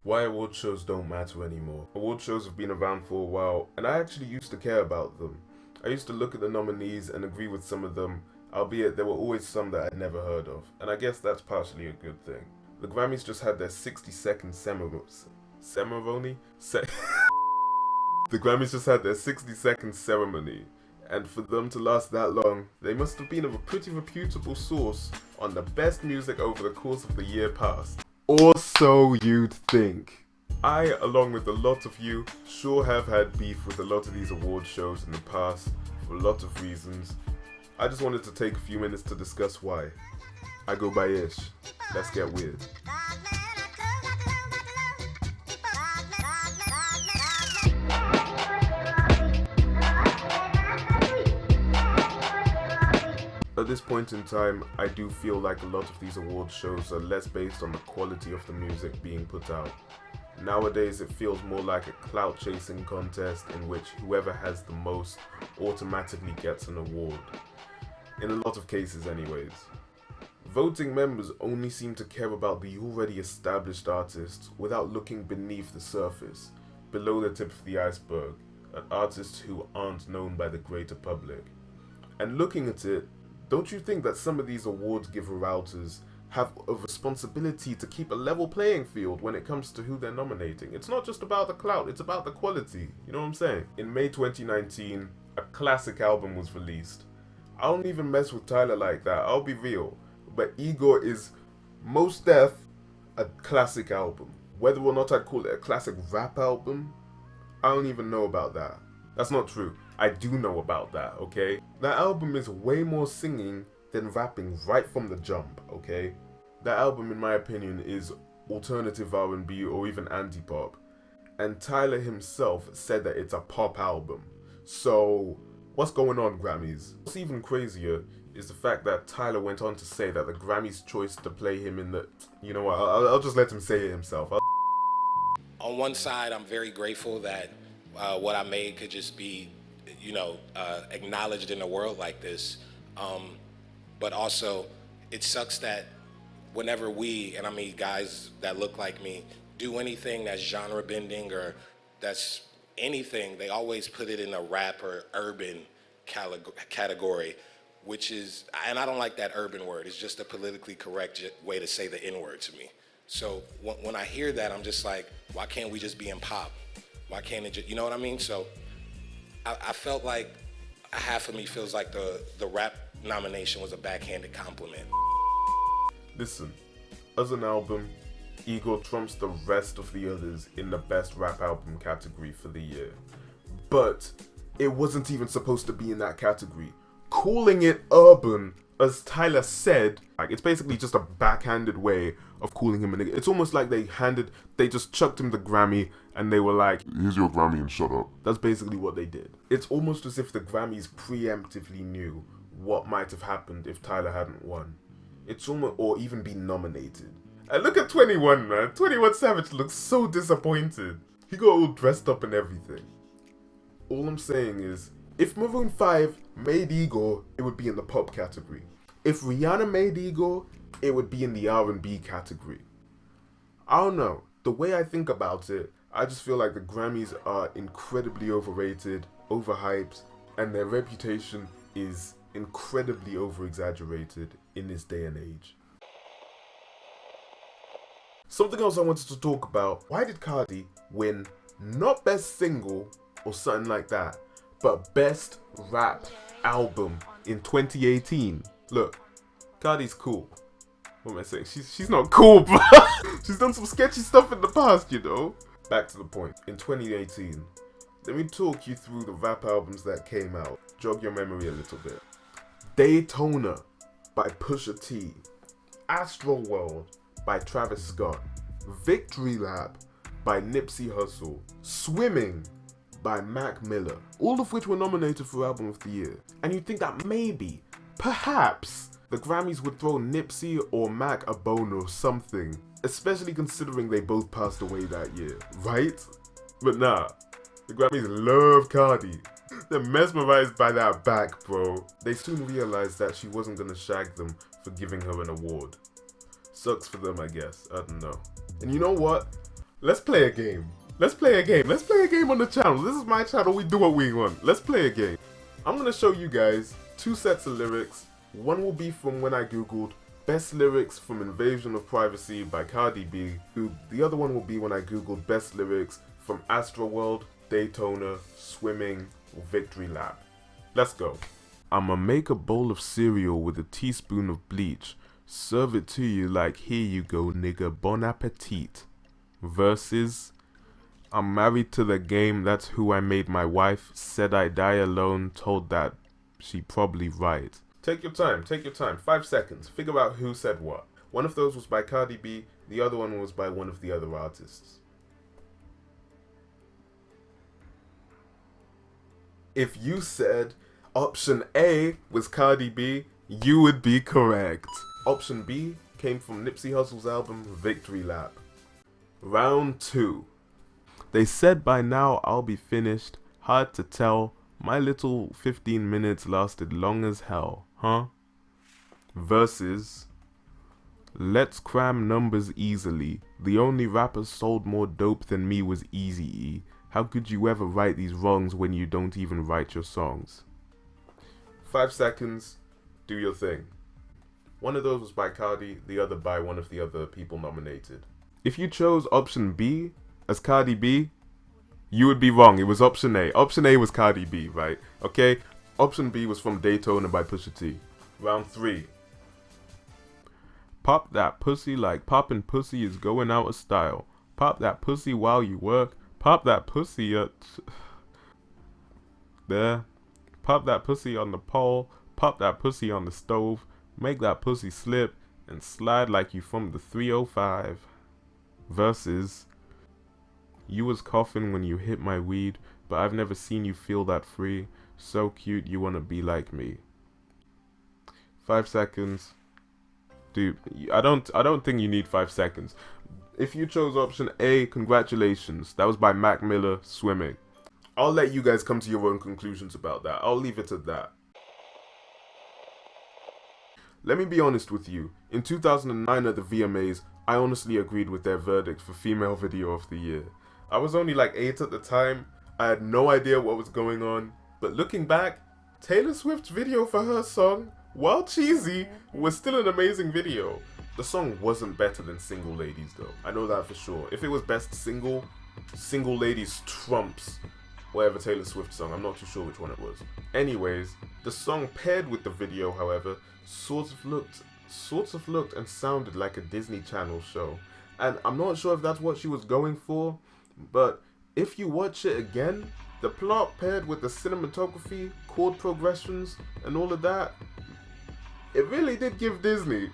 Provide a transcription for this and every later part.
Why award shows don't matter anymore. Award shows have been around for a while, and I actually used to care about them. I used to look at the nominees and agree with some of them, albeit there were always some that I'd never heard of, and I guess that's partially a good thing. The Grammys just had their 60-second ceremony? The Grammys just had their 60-second ceremony, and for them to last that long, they must have been of a pretty reputable source on the best music over the course of the year past. Or so you'd think. I, along with a lot of you, sure have had beef with a lot of these award shows in the past for a lot of reasons. I just wanted to take a few minutes to discuss why. I go by Ish. Let's get weird. At this point in time, I do feel like a lot of these award shows are less based on the quality of the music being put out. Nowadays, it feels more like a clout chasing contest in which whoever has the most automatically gets an award. In a lot of cases anyways. Voting members only seem to care about the already established artists without looking beneath the surface, below the tip of the iceberg, at artists who aren't known by the greater public. And looking at it, don't you think that some of these awards giver routers have a responsibility to keep a level playing field when it comes to who they're nominating? It's not just about the clout, it's about the quality. You know what I'm saying? In May 2019, a classic album was released. I don't even mess with Tyler like that, I'll be real. But Igor is most def a classic album. Whether or not I'd call it a classic rap album, I don't even know about that. That's not true. I do know about that, okay? That album is way more singing than rapping right from the jump, okay? That album, in my opinion, is alternative R&B or even anti-pop. And Tyler himself said that it's a pop album. So, what's going on, Grammys? What's even crazier is the fact that Tyler went on to say that the Grammys' choice to play him in the... You know what, I'll just let him say it himself. On one side, I'm very grateful that what I made could just be, acknowledged in a world like this. But also, it sucks that whenever we, and I mean guys that look like me, do anything that's genre bending or that's anything, they always put it in a rap or urban category, which is, and I don't like that urban word. It's just a politically correct way to say the N word to me. So when I hear that, I'm just like, why can't we just be in pop? Why can't it just, you know what I mean? So I felt like half of me feels like the rap nomination was a backhanded compliment. Listen, as an album, Igor trumps the rest of the others in the best rap album category for the year. But it wasn't even supposed to be in that category. Calling it urban, as Tyler said, like, it's basically just a backhanded way of calling him a nigga. It's almost like they just chucked him the Grammy and they were like, here's your Grammy and shut up. That's basically what they did. It's almost as if the Grammys preemptively knew what might have happened if Tyler hadn't won. It's almost, or even been nominated. And look at 21, man. 21 Savage looks so disappointed. He got all dressed up and everything. All I'm saying is, if Maroon 5 made Igor, it would be in the pop category. If Rihanna made Igor, it would be in the R&B category. I don't know. The way I think about it, I just feel like the Grammys are incredibly overrated, overhyped, and their reputation is incredibly over-exaggerated in this day and age. Something else I wanted to talk about. Why did Cardi win not best single or something like that, but best rap album in 2018? Look, Cardi's cool. What am I saying? She's not cool, but she's done some sketchy stuff in the past, you know? Back to the point. In 2018, let me talk you through the rap albums that came out. Jog your memory a little bit. Daytona by Pusha T. Astroworld by Travis Scott. Victory Lap by Nipsey Hussle. Swimming by Mac Miller. All of which were nominated for Album of the Year. And you'd think that maybe, perhaps, the Grammys would throw Nipsey or Mac a bone or something. Especially considering they both passed away that year, right? But nah, the Grammys love Cardi. They're mesmerized by that back, bro. They soon realized that she wasn't gonna shag them for giving her an award. Sucks for them, I guess. I don't know. And you know what? Let's play a game. Let's play a game. Let's play a game on the channel. This is my channel. We do what we want. Let's play a game. I'm going to show you guys 2 sets of lyrics. One will be from when I googled best lyrics from Invasion of Privacy by Cardi B. The other one will be when I googled best lyrics from Astroworld, Daytona, Swimming, or Victory Lap. Let's go. I'ma make a bowl of cereal with a teaspoon of bleach. Serve it to you like, here you go, nigga, bon appetit. Versus, I'm married to the game, that's who I made my wife. Said I die alone, told that she probably right. Take your time, 5 seconds. Figure out who said what. One of those was by Cardi B, the other one was by one of the other artists. If you said option A was Cardi B, you would be correct. Option B came from Nipsey Hussle's album Victory Lap. Round 2. They said by now I'll be finished. Hard to tell. My little 15 minutes lasted long as hell, huh? Versus, let's cram numbers easily. The only rapper sold more dope than me was Eazy-E. How could you ever right these wrongs when you don't even write your songs? 5 seconds, do your thing. One of those was by Cardi, the other by one of the other people nominated. If you chose option B as Cardi B, you would be wrong. It was option A. Option A was Cardi B, right? Okay? Option B was from Daytona by Pusha T. Round 3. Pop that pussy like poppin' pussy is going out of style. Pop that pussy while you work. Pop that pussy at... there. Pop that pussy on the pole. Pop that pussy on the stove. Make that pussy slip and slide like you from the 305. Versus, you was coughing when you hit my weed, but I've never seen you feel that free. So cute, you wanna be like me. 5 seconds. Dude, I don't think you need 5 seconds. If you chose option A, congratulations. That was by Mac Miller, Swimming. I'll let you guys come to your own conclusions about that. I'll leave it at that. Let me be honest with you. In 2009 at the VMAs, I honestly agreed with their verdict for Female Video of the Year. I was only like 8 at the time. I had no idea what was going on. But looking back, Taylor Swift's video for her song, while cheesy, was still an amazing video. The song wasn't better than Single Ladies though. I know that for sure. If it was best single, Single Ladies trumps whatever Taylor Swift song. I'm not too sure which one it was. Anyways, the song paired with the video, however, sort of looked and sounded like a Disney Channel show. And I'm not sure if that's what she was going for, but if you watch it again, the plot paired with the cinematography, chord progressions, and all of that, it really did give Disney.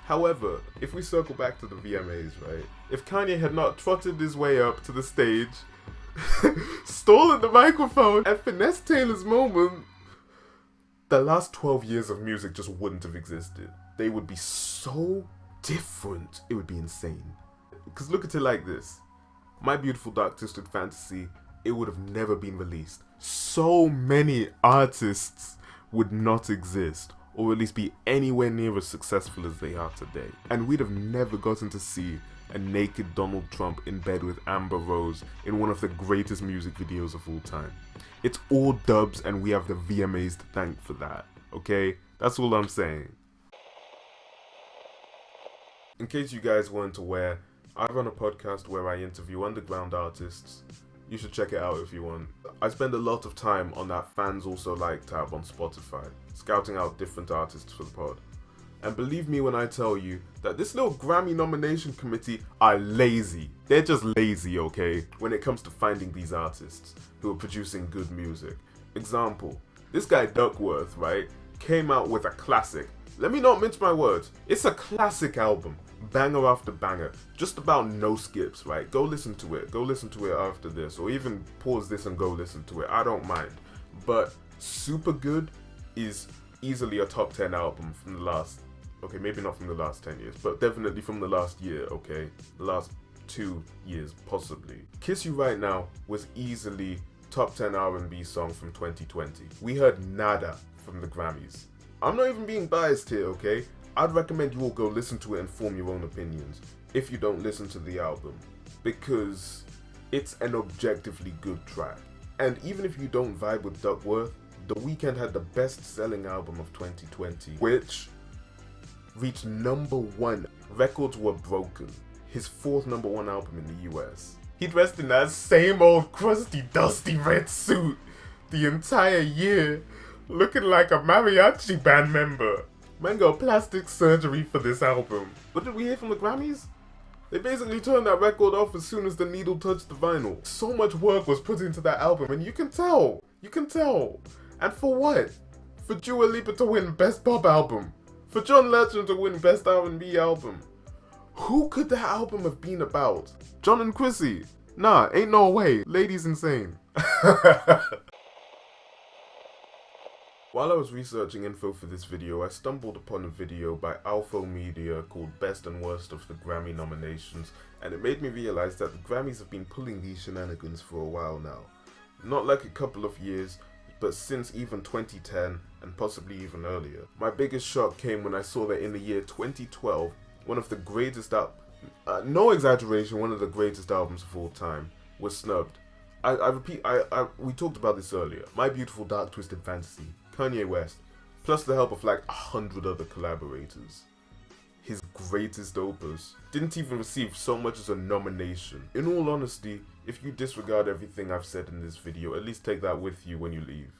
However, if we circle back to the VMAs, right? If Kanye had not trotted his way up to the stage, stolen the microphone, and finessed Taylor's moment, the last 12 years of music just wouldn't have existed. They would be so different. It would be insane. Because look at it like this. My Beautiful Dark Twisted Fantasy, it would have never been released. So many artists would not exist, or at least be anywhere near as successful as they are today. And we'd have never gotten to see a naked Donald Trump in bed with Amber Rose in one of the greatest music videos of all time. It's all dubs and we have the VMAs to thank for that, okay? That's all I'm saying. In case you guys weren't aware, I run a podcast where I interview underground artists. You should check it out if you want. I spend a lot of time on that Fans Also Like tab on Spotify, scouting out different artists for the pod. And believe me when I tell you that this little Grammy nomination committee are lazy. They're just lazy, okay, when it comes to finding these artists who are producing good music. Example, this guy Duckworth, right, came out with a classic. Let me not mince my words. It's a classic album. Banger after banger. Just about no skips, right? Go listen to it. Go listen to it after this. Or even pause this and go listen to it. I don't mind. But Super Good is easily a top 10 album from the last... Okay, maybe not from the last 10 years, but definitely from the last year, okay? The last 2 years, possibly. Kiss You Right Now was easily top 10 R&B song from 2020. We heard nada from the Grammys. I'm not even being biased here, okay? I'd recommend you all go listen to it and form your own opinions if you don't listen to the album, because it's an objectively good track. And even if you don't vibe with Duckworth, The Weeknd had the best-selling album of 2020, which reached #1. Records Were Broken, his 4th #1 album in the US. He dressed in that same old crusty, dusty red suit the entire year, looking like a mariachi band member. Man got plastic surgery for this album. What did we hear from the Grammys? They basically turned that record off as soon as the needle touched the vinyl. So much work was put into that album, and you can tell. You can tell. And for what? For Dua Lipa to win Best Pop Album. For John Legend to win Best R&B Album. Who could that album have been about? John and Chrissy? Nah, ain't no way. Lady's insane. While I was researching info for this video, I stumbled upon a video by Alpha Media called Best and Worst of the Grammy Nominations, and it made me realize that the Grammys have been pulling these shenanigans for a while now. Not like a couple of years, but since even 2010, and possibly even earlier. My biggest shock came when I saw that in the year 2012, one of the greatest no exaggeration, one of the greatest albums of all time was snubbed. We talked about this earlier. My Beautiful Dark Twisted Fantasy, Kanye West, plus the help of like 100 other collaborators. His greatest opus didn't even receive so much as a nomination. In all honesty, if you disregard everything I've said in this video, at least take that with you when you leave.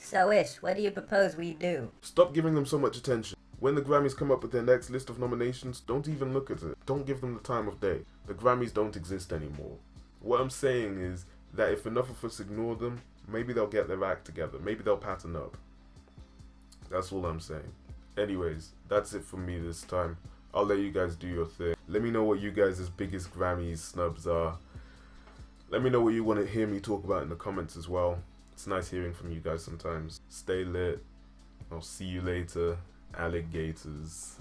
So Ish, what do you propose we do? Stop giving them so much attention. When the Grammys come up with their next list of nominations, don't even look at it. Don't give them the time of day. The Grammys don't exist anymore. What I'm saying is that if enough of us ignore them, maybe they'll get their act together. Maybe they'll pattern up. That's all I'm saying. Anyways, that's it for me this time. I'll let you guys do your thing. Let me know what you guys' biggest Grammys snubs are. Let me know what you want to hear me talk about in the comments as well. It's nice hearing from you guys sometimes. Stay lit. I'll see you later, alligators.